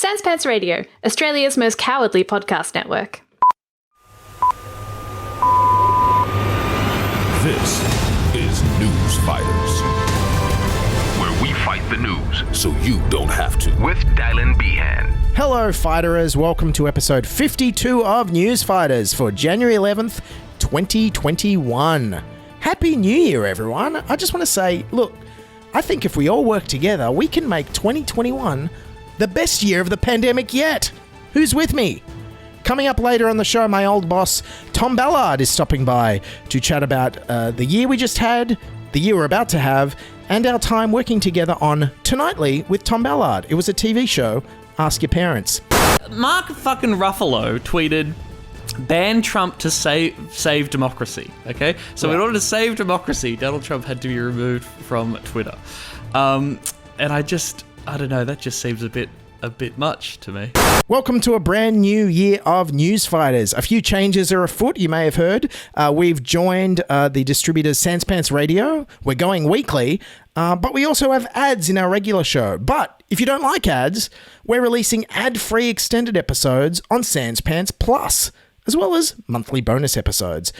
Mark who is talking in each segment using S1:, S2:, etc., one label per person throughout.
S1: Sans Pants Radio, Australia's most cowardly podcast network.
S2: This is Newsfighters, where we fight the news so you don't have to. With Dylan Behan.
S3: Hello, Fighterers. Welcome to episode 52 of Newsfighters for January 11th, 2021. Happy New Year, everyone. I just want to say, look, I think if we all work together, we can make 2021 the best year of the pandemic yet. Who's with me? Coming up later on the show, my old boss, Tom Ballard, is stopping by to chat about the year we just had, the year we're about to have, and our time working together on Tonightly with Tom Ballard. It was a TV show, Ask Your Parents.
S4: Mark fucking Ruffalo tweeted, ban Trump to save democracy, okay? So in order to save democracy, Donald Trump had to be removed from Twitter. And I don't know, that just seems a bit much to me.
S3: Welcome to a brand new year of Newsfighters. A few changes are afoot, you may have heard. We've joined the distributor Sans Pants Radio. We're going weekly, but we also have ads in our regular show. But if you don't like ads, we're releasing ad-free extended episodes on Sans Pants Plus, as well as monthly bonus episodes.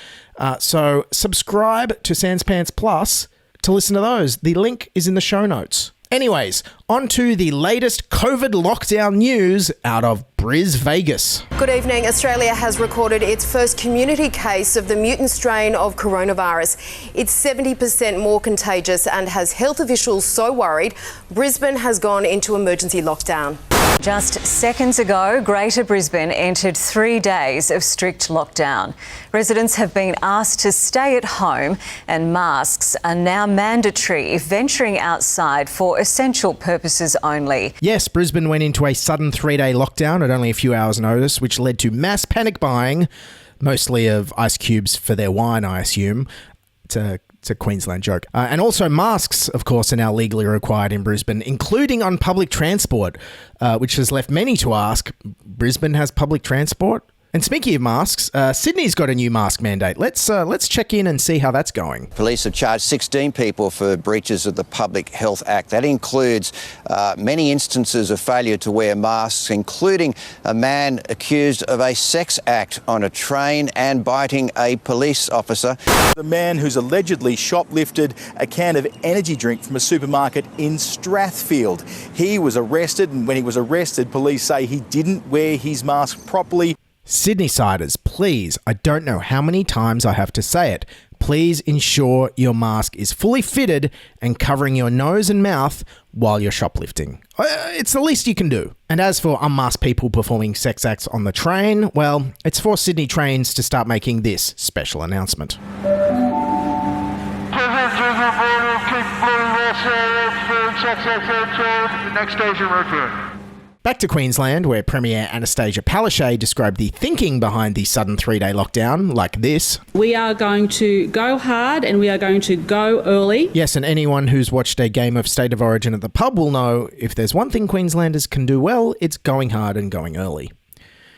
S3: So subscribe to Sans Pants Plus to listen to those. The link is in the show notes. Anyways, on to the latest COVID lockdown news out of Vegas.
S5: Good evening. Australia has recorded its first community case of the mutant strain of coronavirus. It's 70% more contagious and has health officials so worried, Brisbane has gone into emergency lockdown.
S6: Just seconds ago, Greater Brisbane entered 3 days of strict lockdown. Residents have been asked to stay at home and masks are now mandatory if venturing outside for essential purposes only.
S3: Yes, Brisbane went into a sudden 3-day lockdown at only a few hours' notice, which led to mass panic buying, mostly of ice cubes for their wine, I assume. It's a Queensland joke. And also masks, of course, are now legally required in Brisbane, including on public transport, which has left many to ask, Brisbane has public transport? And speaking of masks, Sydney's got a new mask mandate. Let's check in and see how that's going.
S7: Police have charged 16 people for breaches of the Public Health Act. That includes many instances of failure to wear masks, including a man accused of a sex act on a train and biting a police officer.
S8: The man who's allegedly shoplifted a can of energy drink from a supermarket in Strathfield. He was arrested, and when he was arrested, police say he didn't wear his mask properly.
S3: Sydney-siders, please, I don't know how many times I have to say it, please ensure your mask is fully fitted and covering your nose and mouth while you're shoplifting. It's the least you can do. And as for unmasked people performing sex acts on the train, well, it's for Sydney Trains to start making this special announcement.
S2: Next station, Redfern.
S3: Back to Queensland, where Premier Anastasia Palaszczuk described the thinking behind the sudden 3-day lockdown like this.
S9: We are going to go hard and we are going to go early.
S3: Yes, and anyone who's watched a game of State of Origin at the pub will know if there's one thing Queenslanders can do well, it's going hard and going early.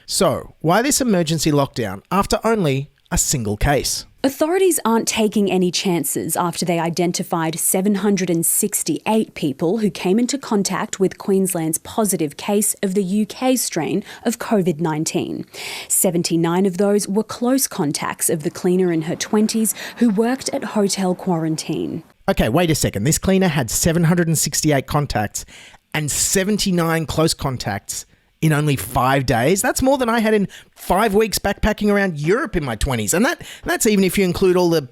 S3: So, why this emergency lockdown after only a single case?
S10: Authorities aren't taking any chances after they identified 768 people who came into contact with Queensland's positive case of the UK strain of COVID-19. 79 of those were close contacts of the cleaner in her 20s who worked at hotel quarantine.
S3: Okay, wait a second. This cleaner had 768 contacts and 79 close contacts in only 5 days. That's more than I had in 5 weeks backpacking around Europe in my 20s. And that's even if you include all the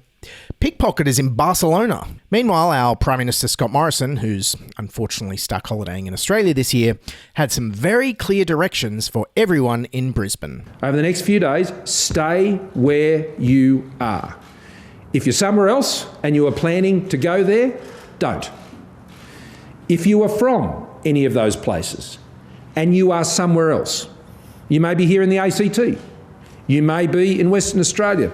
S3: pickpocketers in Barcelona. Meanwhile, our Prime Minister Scott Morrison, who's unfortunately stuck holidaying in Australia this year, had some very clear directions for everyone in Brisbane.
S11: Over the next few days, stay where you are. If you're somewhere else and you are planning to go there, don't. If you are from any of those places, and you are somewhere else. You may be here in the ACT. You may be in Western Australia.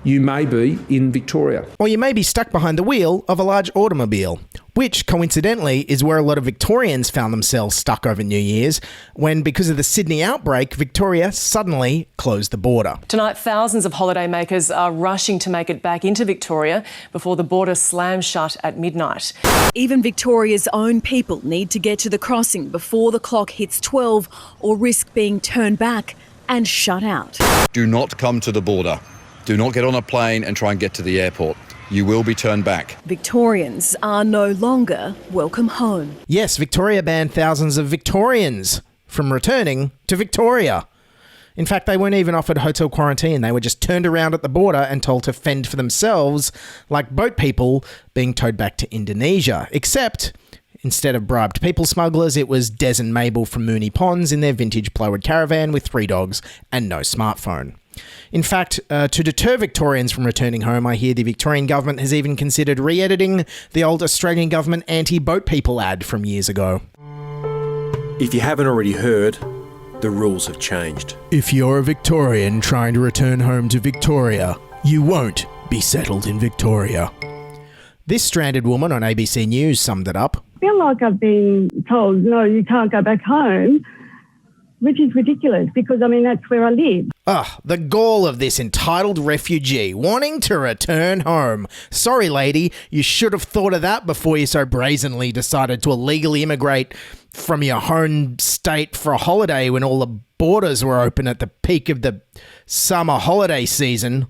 S11: You may be in Victoria.
S3: Or you may be stuck behind the wheel of a large automobile. which coincidentally is where a lot of Victorians found themselves stuck over New Year's when, because of the Sydney outbreak, Victoria suddenly closed the border.
S12: Tonight, thousands of holidaymakers are rushing to make it back into Victoria before the border slams shut at midnight.
S13: Even Victoria's own people need to get to the crossing before the clock hits 12 or risk being turned back and shut out.
S14: Do not come to the border. Do not get on a plane and try and get to the airport. You will be turned back.
S13: Victorians are no longer welcome home.
S3: Yes, Victoria banned thousands of Victorians from returning to Victoria. In fact, they weren't even offered hotel quarantine. They were just turned around at the border and told to fend for themselves, like boat people being towed back to Indonesia. Except, instead of bribed people smugglers, it was Des and Mabel from Moonee Ponds in their vintage plywood caravan with 3 dogs and no smartphone. In fact, to deter Victorians from returning home, I hear the Victorian government has even considered re-editing the old Australian government anti-boat people ad from years ago.
S15: If you haven't already heard, the rules have changed.
S3: If you're a Victorian trying to return home to Victoria, you won't be settled in Victoria. This stranded woman on ABC News summed it up.
S16: I feel like I've been told, no, you can't go back home, which is ridiculous because, I mean, that's where I live.
S3: The gall of this entitled refugee wanting to return home. Sorry, lady, you should have thought of that before you so brazenly decided to illegally immigrate from your home state for a holiday when all the borders were open at the peak of the summer holiday season.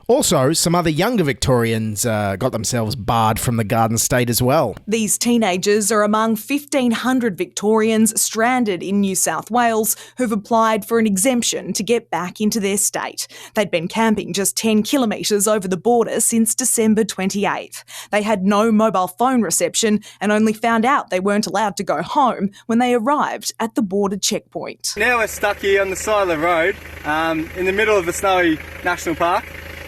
S3: Also, some other younger Victorians got themselves barred from the Garden State as well.
S17: These teenagers are among 1,500 Victorians stranded in New South Wales who've applied for an exemption to get back into their state. They'd been camping just 10 kilometres over the border since December 28th. They had no mobile phone reception and only found out they weren't allowed to go home when they arrived at the border checkpoint.
S18: Now we're stuck here on the side of the road in the middle of the Snowy National Park.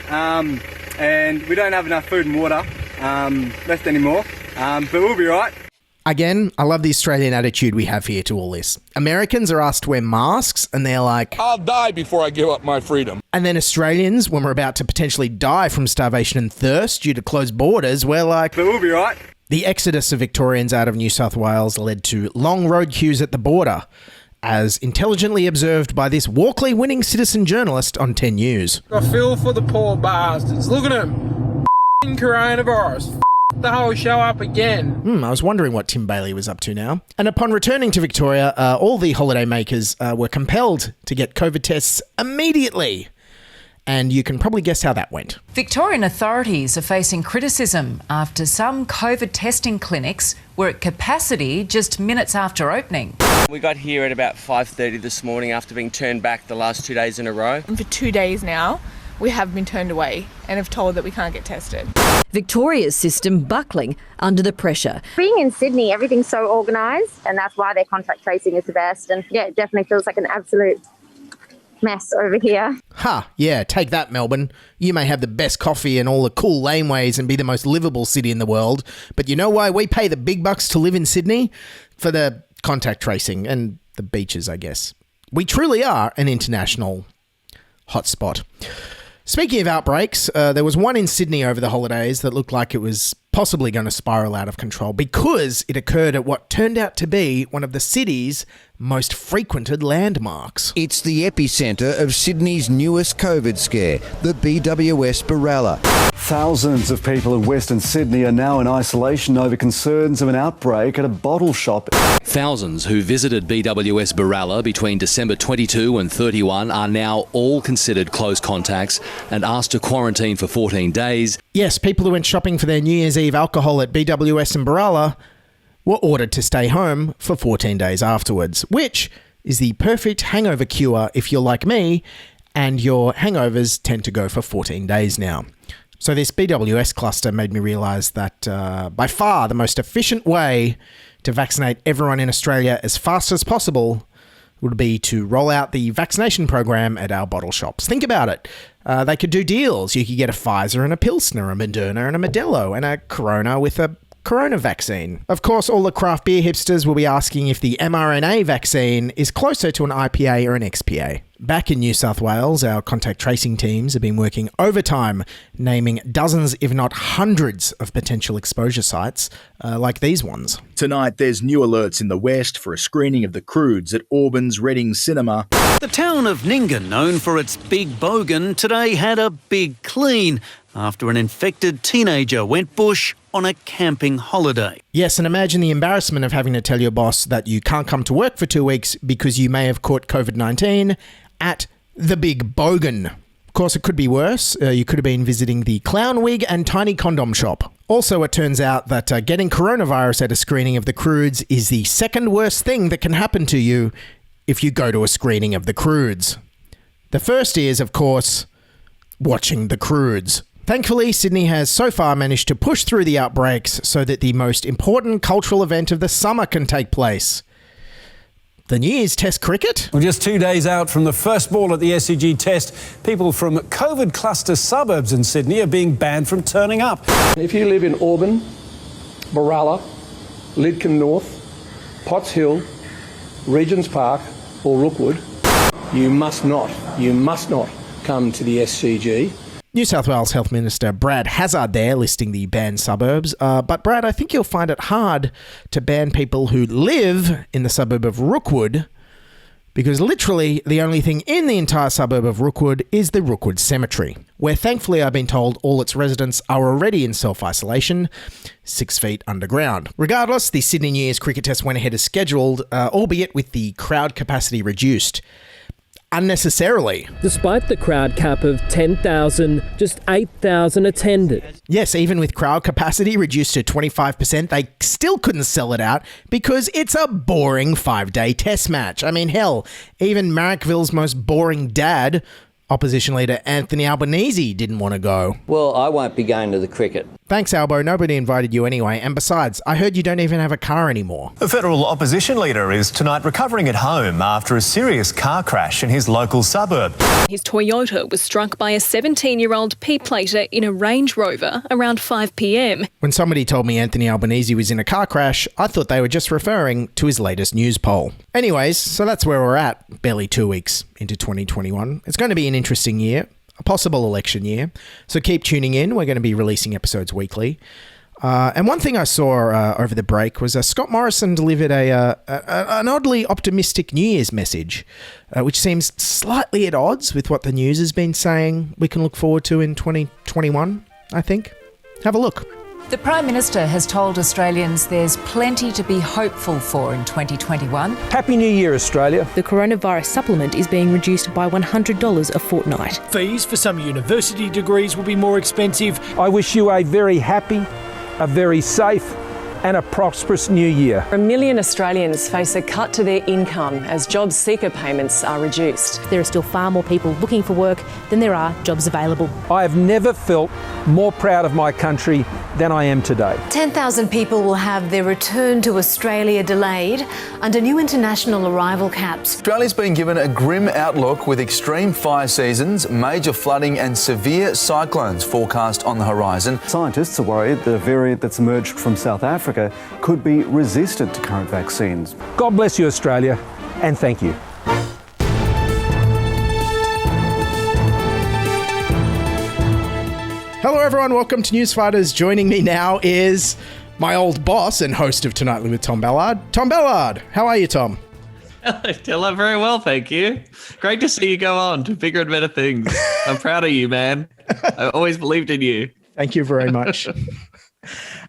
S18: And we don't have enough food and water left anymore, but we'll be right.
S3: Again, I love the Australian attitude we have here to all this. Americans are asked to wear masks and they're like,
S14: I'll die before I give up my freedom.
S3: And then Australians, when we're about to potentially die from starvation and thirst due to closed borders, we're like,
S18: but we'll be right.
S3: The exodus of Victorians out of New South Wales led to long road queues at the border, as intelligently observed by this Walkley-winning citizen journalist on 10 News.
S19: I feel for the poor bastards. Look at them. Coronavirus. The whole show up again.
S3: I was wondering what Tim Bailey was up to now. And upon returning to Victoria, all the holidaymakers were compelled to get COVID tests immediately. And you can probably guess how that went.
S20: Victorian authorities are facing criticism after some COVID testing clinics were at capacity just minutes after opening.
S21: We got here at about 5:30 this morning after being turned back the last 2 days in a row.
S22: For 2 days now, we have been turned away and have told that we can't get tested.
S23: Victoria's system buckling under the pressure.
S24: Being in Sydney, everything's so organised, and that's why their contact tracing is the best. And yeah, it definitely feels like an absolute mess over here.
S3: Yeah, take that, Melbourne. You may have the best coffee and all the cool laneways and be the most livable city in the world, but you know why we pay the big bucks to live in Sydney? For the contact tracing and the beaches, I guess. We truly are an international hotspot. Speaking of outbreaks, there was one in Sydney over the holidays that looked like it was possibly going to spiral out of control because it occurred at what turned out to be one of the city's most frequented landmarks.
S7: It's the epicentre of Sydney's newest COVID scare, the BWS Baralla.
S25: Thousands of people in Western Sydney are now in isolation over concerns of an outbreak at a bottle shop.
S26: Thousands who visited BWS Baralla between December 22 and 31 are now all considered close contacts and asked to quarantine for 14 days.
S3: Yes, people who went shopping for their New Year's Eve alcohol at BWS and Baralla were ordered to stay home for 14 days afterwards, which is the perfect hangover cure if you're like me and your hangovers tend to go for 14 days now. So this BWS cluster made me realise that by far the most efficient way to vaccinate everyone in Australia as fast as possible would be to roll out the vaccination program at our bottle shops. Think about it. They could do deals. You could get a Pfizer and a Pilsner, a Moderna and a Modelo, and a Corona with a Corona vaccine. Of course, all the craft beer hipsters will be asking if the mRNA vaccine is closer to an IPA or an XPA. Back in New South Wales, our contact tracing teams have been working overtime, naming dozens, if not hundreds, of potential exposure sites, like these ones.
S1: Tonight, there's new alerts in the west for a screening of the Croods at Auburn's Reading Cinema.
S2: The town of Ninga, known for its big bogan, today had a big clean after an infected teenager went bush on a camping holiday.
S3: Yes, and imagine the embarrassment of having to tell your boss that you can't come to work for 2 weeks because you may have caught COVID-19 at the Big Bogan. Of course, it could be worse. You could have been visiting the Clown Wig and Tiny Condom Shop. Also, it turns out that getting coronavirus at a screening of the Croods is the second worst thing that can happen to you if you go to a screening of the Croods. The first is, of course, watching the Croods. Thankfully, Sydney has so far managed to push through the outbreaks so that the most important cultural event of the summer can take place. The New Year's Test cricket?
S4: Well, just 2 days out from the first ball at the SCG Test, people from COVID cluster suburbs in Sydney are being banned from turning up.
S11: If you live in Auburn, Baralla, Lidcombe North, Potts Hill, Regents Park or Rookwood, you must not come to the SCG.
S3: New South Wales Health Minister Brad Hazzard there listing the banned suburbs. But Brad, I think you'll find it hard to ban people who live in the suburb of Rookwood, because literally the only thing in the entire suburb of Rookwood is the Rookwood Cemetery, where thankfully I've been told all its residents are already in self-isolation, 6 feet underground. Regardless, the Sydney New Year's cricket test went ahead as scheduled, albeit with the crowd capacity reduced. Unnecessarily.
S5: Despite the crowd cap of 10,000, just 8,000 attended.
S3: Yes, even with crowd capacity reduced to 25%, they still couldn't sell it out because it's a boring 5-day test match. I mean, hell, even Marrickville's most boring dad, opposition leader Anthony Albanese, didn't want to go.
S6: Well, I won't be going to the cricket.
S3: Thanks, Albo. Nobody invited you anyway. And besides, I heard you don't even have a car anymore.
S8: The federal opposition leader is tonight recovering at home after a serious car crash in his local suburb.
S27: His Toyota was struck by a 17-year-old P-plater in a Range Rover around 5 p.m.
S3: When somebody told me Anthony Albanese was in a car crash, I thought they were just referring to his latest news poll. Anyways, so that's where we're at, barely 2 weeks into 2021. It's going to be an interesting year. A possible election year. So keep tuning in. We're going to be releasing episodes weekly. And one thing I saw over the break was Scott Morrison delivered an oddly optimistic New Year's message, which seems slightly at odds with what the news has been saying we can look forward to in 2021, I think. Have a look.
S20: The Prime Minister has told Australians there's plenty to be hopeful for in 2021.
S4: Happy New Year, Australia.
S28: The coronavirus supplement is being reduced by $100 a fortnight.
S4: Fees for some university degrees will be more expensive. I wish you a very happy, a very safe and a prosperous new year.
S12: 1 million Australians face a cut to their income as job seeker payments are reduced.
S28: There are still far more people looking for work than there are jobs available.
S4: I have never felt more proud of my country than I am today.
S29: 10,000 people will have their return to Australia delayed under new international arrival caps.
S30: Australia's been given a grim outlook with extreme fire seasons, major flooding and severe cyclones forecast on the horizon.
S25: Scientists are worried that a variant that's emerged from South Africa could be resistant to current vaccines.
S4: God bless you, Australia, and thank you.
S3: Hello everyone, welcome to Newsfighters. Joining me now is my old boss and host of Tonightly with Tom Ballard. Tom Ballard, how are you, Tom?
S31: Hello, Dylan. Very well, thank you. Great to see you go on to bigger and better things. I'm proud of you, man. I always believed in you.
S3: Thank you very much.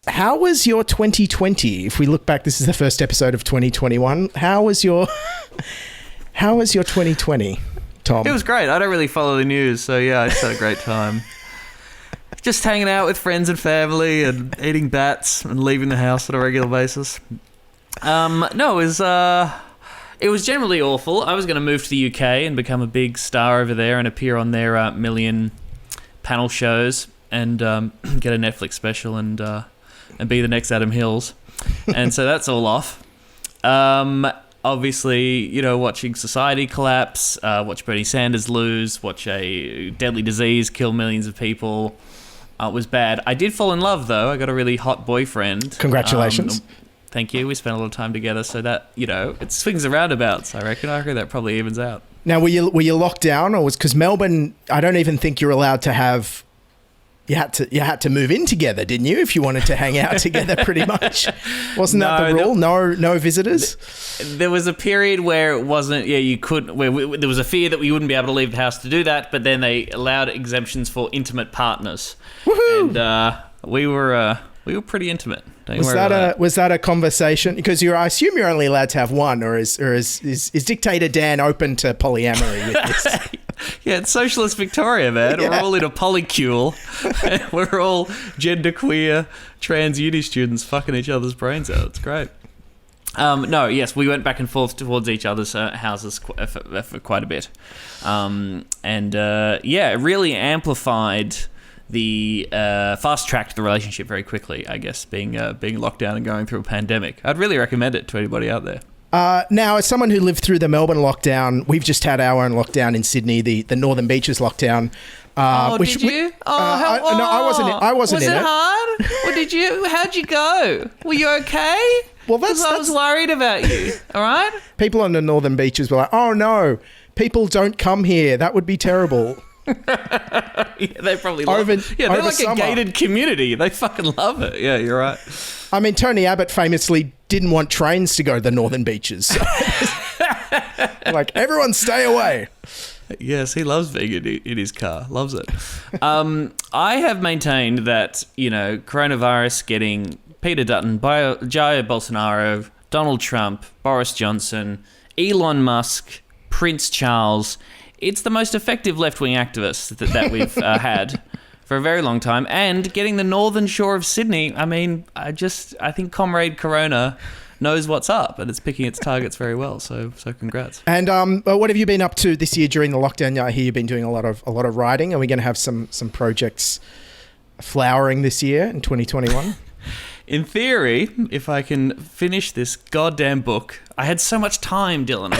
S3: How was your 2020? If we look back, this is the first episode of 2021. How was your 2020, Tom?
S31: It was great. I don't really follow the news, so yeah, I just had a great time. Just hanging out with friends and family and eating bats and leaving the house on a regular basis. No, it was generally awful. I was going to move to the UK and become a big star over there and appear on their million panel shows and get a Netflix special and be the next Adam Hills. And so that's all off. Obviously, watching society collapse, watch Bernie Sanders lose, watch a deadly disease kill millions of people. It was bad. I did fall in love, though. I got a really hot boyfriend.
S3: Congratulations.
S31: Thank you. We spent a lot of time together, so that, it swings and roundabouts, I reckon. I reckon that probably evens out.
S3: Now, were you locked down, or was because Melbourne? I don't even think you're allowed to have. You had to move in together, didn't you? If you wanted to hang out together, pretty much, wasn't that the rule? No visitors.
S31: There was a period where it wasn't. Yeah, you couldn't. There was a fear that we wouldn't be able to leave the house to do that. But then they allowed exemptions for intimate partners. Woohoo! And we were pretty intimate.
S3: Was that a conversation? Because I assume you're only allowed to have one, or is Dictator Dan open to polyamory with this?
S31: Yeah, it's socialist Victoria, man. Yeah. We're all in a polycule. We're all genderqueer trans uni students fucking each other's brains out. It's great. Yes, we went back and forth towards each other's houses for quite a bit. It really amplified the fast-tracked the relationship very quickly, I guess, being locked down and going through a pandemic. I'd really recommend it to anybody out there.
S3: Now, as someone who lived through the Melbourne lockdown, we've just had our own lockdown in Sydney, the Northern Beaches lockdown.
S31: Did you?
S3: No, I wasn't in it.
S31: Was it hard? How'd you go? Were you okay?
S3: Well,
S31: I was worried about you. All right?
S3: People on the Northern Beaches were like, oh no, people don't come here. That would be terrible.
S31: They probably love it. Yeah, they're like summer. A gated community. They fucking love it. Yeah, you're right.
S3: I mean, Tony Abbott famously didn't want trains to go to the Northern Beaches. So like, everyone stay away.
S31: Yes, he loves being in his car. Loves it. I have maintained that, coronavirus getting Peter Dutton, Jair Bolsonaro, Donald Trump, Boris Johnson, Elon Musk, Prince Charles, it's the most effective left-wing activists that we've had for a very long time. And getting the northern shore of Sydney, I mean, I think Comrade Corona knows what's up, and it's picking its targets very well. So congrats.
S3: And what have you been up to this year during the lockdown? I hear you've been doing a lot of writing. Are we going to have some projects flowering this year in 2021?
S31: In theory, if I can finish this goddamn book, I had so much time, Dylan.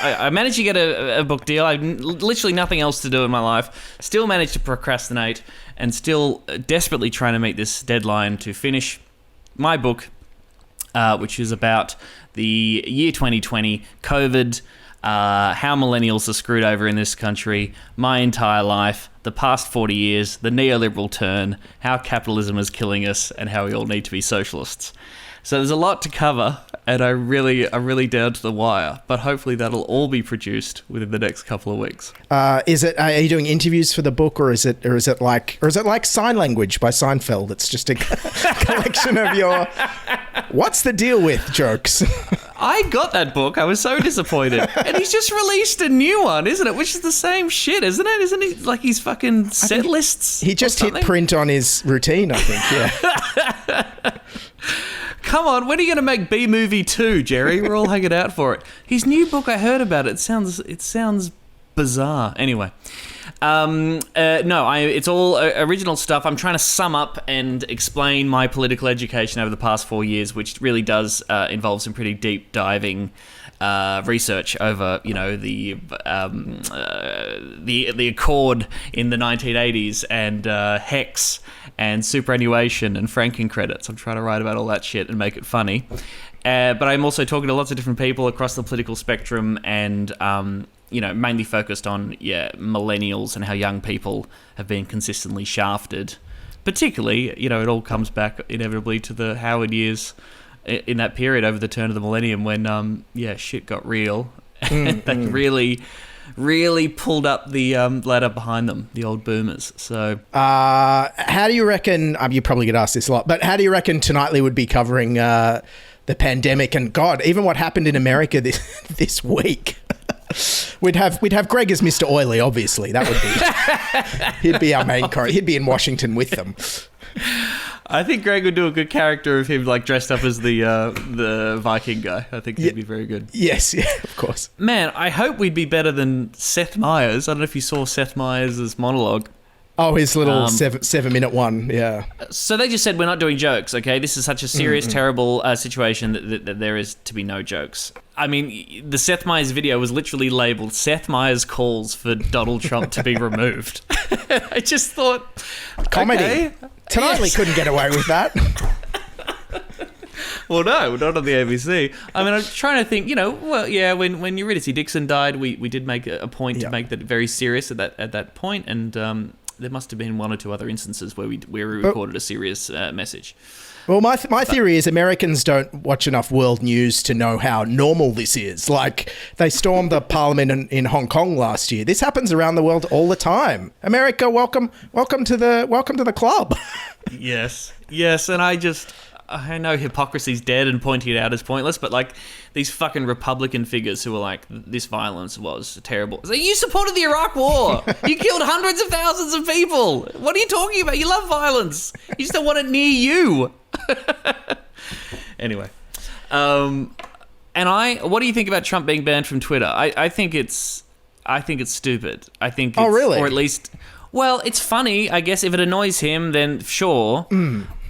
S31: I managed to get a book deal. I had literally nothing else to do in my life. Still managed to procrastinate, and still desperately trying to meet this deadline to finish my book, which is about the year 2020, COVID, how millennials are screwed over in this country, my entire life, the past 40 years, the neoliberal turn, how capitalism is killing us, and how we all need to be socialists. So there's a lot to cover, and I'm really down to the wire. But hopefully that'll all be produced within the next couple of weeks.
S3: Are you doing interviews for the book, or is it like Sign Language by Seinfeld? It's just a collection of your "What's the deal with" jokes.
S31: I got that book. I was so disappointed. And he's just released a new one, isn't it? Which is the same shit, isn't it? Isn't he like his fucking set lists?
S3: He just hit print on his routine, I think. Yeah.
S31: Come on, when are you going to make B-Movie 2, Jerry? We're all hanging out for it. His new book, I heard about it. It sounds bizarre. Anyway. It's all original stuff. I'm trying to sum up and explain my political education over the past 4 years, which really does involve some pretty deep diving research over, the Accord in the 1980s and Hex and superannuation and franking credits. I'm trying to write about all that shit and make it funny. But I'm also talking to lots of different people across the political spectrum and mainly focused on millennials and how young people have been consistently shafted. Particularly, it all comes back inevitably to the Howard years in that period over the turn of the millennium when shit got real. They really pulled up the ladder behind them, the old boomers. So
S3: how do you reckon, you probably get asked this a lot, but how do you reckon Tonightly would be covering the pandemic and God, even what happened in America this week? We'd have Greg as Mr. Oily, obviously. That would be he'd be our main character. He'd be in Washington with them.
S31: I think Greg would do a good character of him, like dressed up as the Viking guy. I think he'd be very good.
S3: Yes, yeah, of course.
S31: Man, I hope we'd be better than Seth Meyers. I don't know if you saw Seth Meyers' monologue.
S3: Oh, his little 7-minute one, yeah.
S31: So they just said, we're not doing jokes, okay? This is such a serious, terrible situation that there is to be no jokes. I mean, the Seth Meyers video was literally labelled, Seth Meyers calls for Donald Trump to be removed. I just thought...
S3: Comedy.
S31: Okay,
S3: Tonightly couldn't get away with that.
S31: Well, no, not on the ABC. I mean, I'm trying to think, when Eurydice Dixon died, we did make a point to make that very serious at that point, and there must have been one or two other instances where we recorded a serious message.
S3: Well, my theory is Americans don't watch enough world news to know how normal this is. Like, they stormed the parliament in Hong Kong last year. This happens around the world all the time. America, welcome to the club.
S31: Yes, and I know hypocrisy's dead and pointing it out as pointless, but like these fucking Republican figures who are like, this violence was terrible. It's like, you supported the Iraq War. You killed hundreds of thousands of people. What are you talking about? You love violence. You just don't want it near you. Anyway, what do you think about Trump being banned from Twitter? I think it's stupid. I think it's,
S3: really?
S31: Or at least, well, it's funny, I guess. If it annoys him, then sure.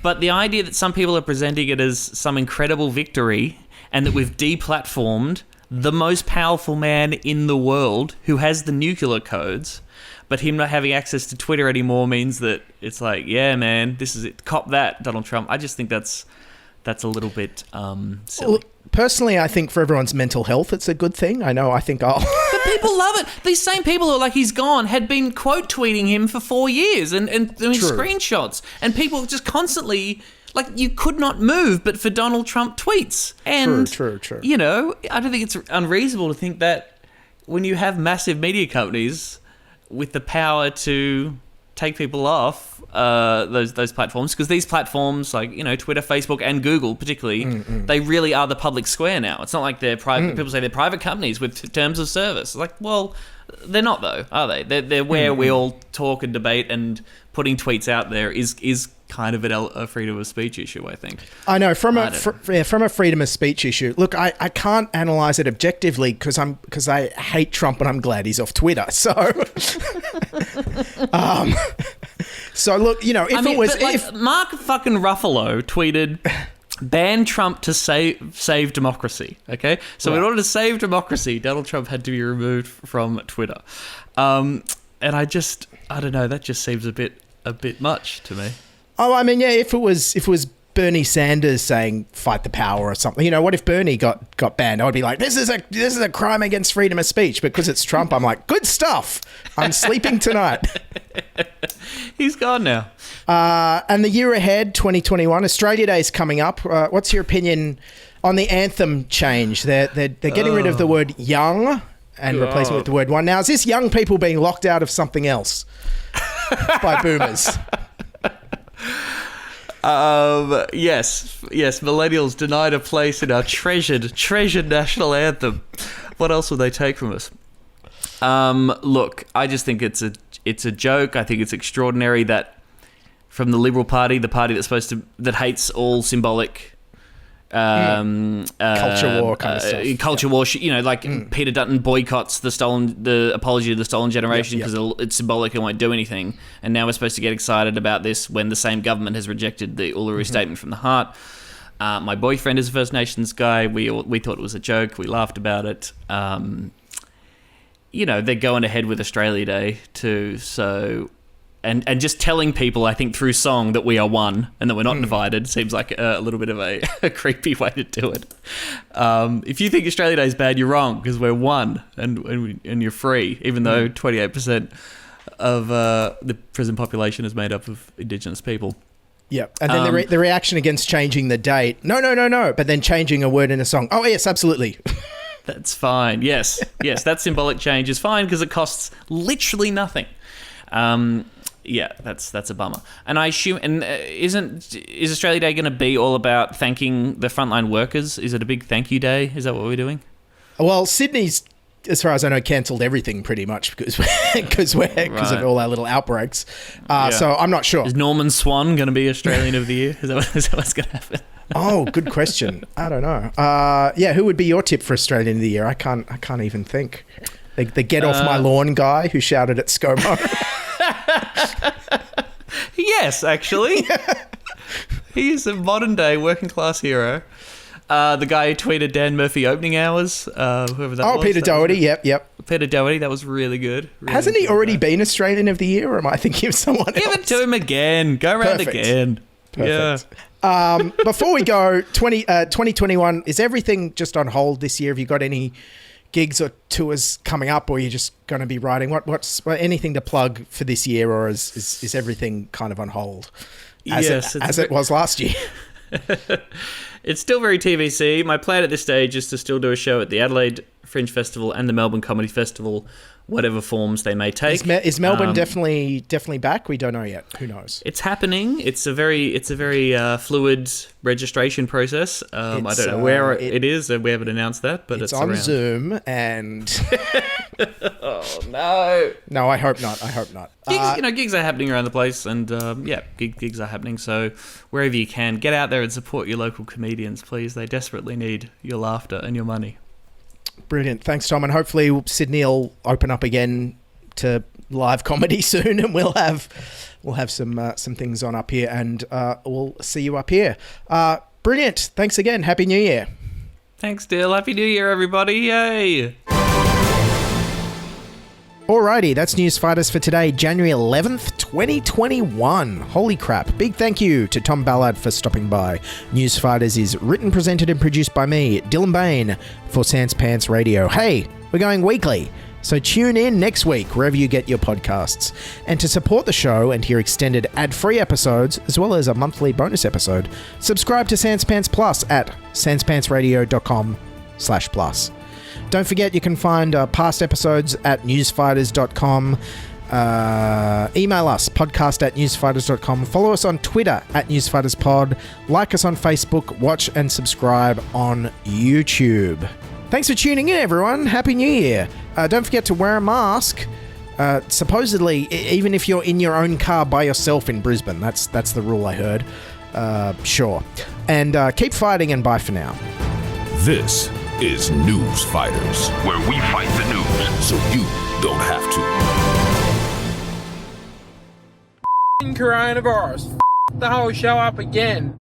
S31: But the idea that some people are presenting it as some incredible victory and that we've deplatformed the most powerful man in the world who has the nuclear codes, but him not having access to Twitter anymore means that it's like, yeah, man, this is it. Cop that, Donald Trump. I just think that's a little bit silly.
S3: Well, personally, I think for everyone's mental health, it's a good thing. I think I'll...
S31: But people love it. These same people who are like, he's gone, had been quote tweeting him for 4 years and doing screenshots. And people just constantly... Like, you could not move but for Donald Trump tweets. And,
S3: true.
S31: I don't think it's unreasonable to think that when you have massive media companies with the power to take people off those platforms, because these platforms, like, Twitter, Facebook, and Google particularly, they really are the public square now. It's not like they're private. People say they're private companies with terms of service. Like, well, they're not, though, are they? They're where we all talk and debate, and putting tweets out there is kind of a freedom of speech issue, I think.
S3: I know, from a freedom of speech issue. Look, I can't analyse it objectively because I hate Trump and I'm glad he's off Twitter. So, so look, if
S31: Mark fucking Ruffalo tweeted, ban Trump to save democracy. Okay, so in order to save democracy, Donald Trump had to be removed from Twitter, and I don't know. That just seems a bit much to me.
S3: Oh, I mean, yeah, if it was Bernie Sanders saying fight the power or something, what if Bernie got banned? I would be like, this is a crime against freedom of speech. Because it's Trump, I'm like, good stuff. I'm sleeping tonight.
S31: He's gone now.
S3: And the year ahead, 2021, Australia Day is coming up. What's your opinion on the anthem change? They're getting rid of the word young and replacing it with the word one. Now, is this young people being locked out of something else by boomers?
S31: Yes, millennials denied a place in our treasured national anthem. What else will they take from us? Look, I just think it's a joke. I think it's extraordinary that from the Liberal Party, the party that hates all symbolic
S3: culture war kind of stuff.
S31: Culture war, Peter Dutton boycotts the apology to the stolen generation because it's symbolic and won't do anything. And now we're supposed to get excited about this when the same government has rejected the Uluru Statement from the Heart. My boyfriend is a First Nations guy. We thought it was a joke. We laughed about it. They're going ahead with Australia Day too. So. And just telling people, I think, through song that we are one and that we're not divided seems like a little bit of a creepy way to do it. If you think Australia Day is bad, you're wrong, because we're one and you're free, even though 28% of the prison population is made up of Indigenous people.
S3: Yeah, and then the reaction against changing the date. No, but then changing a word in a song. Oh, yes, absolutely.
S31: That's fine. Yes, that symbolic change is fine because it costs literally nothing. Yeah, that's a bummer. And I assume, is Australia Day going to be all about thanking the frontline workers? Is it a big thank you day? Is that what we're doing?
S3: Well, Sydney's, as far as I know, cancelled everything pretty much because of all our little outbreaks. So I'm not sure.
S31: Is Norman Swan going to be Australian of the Year? Is that what's going to happen?
S3: Oh, good question. I don't know. Who would be your tip for Australian of the Year? I can't even think. The get off my lawn guy who shouted at ScoMo.
S31: Yes, actually. He's a modern day working class hero. The guy who tweeted Dan Murphy opening hours, whoever that was.
S3: Oh, Peter Doherty, yep.
S31: Peter Doherty, that was really good.
S3: Hasn't he already been Australian of the Year, or am I thinking of someone else?
S31: Give it to him again. Go around again.
S3: Perfect. Before we go, 2021, is everything just on hold this year? Have you got any gigs or tours coming up, or are you just going to be writing? What's anything to plug for this year, or is everything kind of on hold as it was last year?
S9: It's still very TBC. My plan at this stage is to still do a show at the Adelaide Fringe Festival and the Melbourne Comedy Festival, whatever forms they may take.
S3: Is Melbourne definitely back? We don't know yet. Who knows?
S9: It's happening. It's a very fluid registration process. I don't know where it is. We haven't announced that, but it's
S3: on
S9: around.
S3: Zoom and.
S9: Oh no!
S3: No, I hope not.
S9: Gigs are happening around the place, and gigs are happening. So wherever you can, get out there and support your local comedians, please. They desperately need your laughter and your money.
S3: Brilliant. Thanks, Tom. And hopefully Sydney will open up again to live comedy soon, and we'll have some things on up here, and we'll see you up here. Brilliant. Thanks again. Happy New Year.
S9: Thanks, Dill. Happy New Year, everybody. Yay.
S3: Alrighty, that's Newsfighters for today, January 11th, 2021. Holy crap. Big thank you to Tom Ballard for stopping by. Newsfighters is written, presented and produced by me, Dylan Behan, for Sans Pants Radio. Hey, we're going weekly, so tune in next week wherever you get your podcasts. And to support the show and hear extended ad-free episodes, as well as a monthly bonus episode, subscribe to Sans Pants Plus at sanspantsradio.com/plus. Don't forget, you can find past episodes at newsfighters.com. Email us, podcast@newsfighters.com. Follow us on Twitter @newsfighterspod. Like us on Facebook. Watch and subscribe on YouTube. Thanks for tuning in, everyone. Happy New Year. Don't forget to wear a mask. Supposedly, even if you're in your own car by yourself in Brisbane. That's the rule I heard. Sure. And keep fighting, and bye for now.
S10: This is Newsfighters, where we fight the news so you don't have to.
S13: Coronavirus. The whole show up again.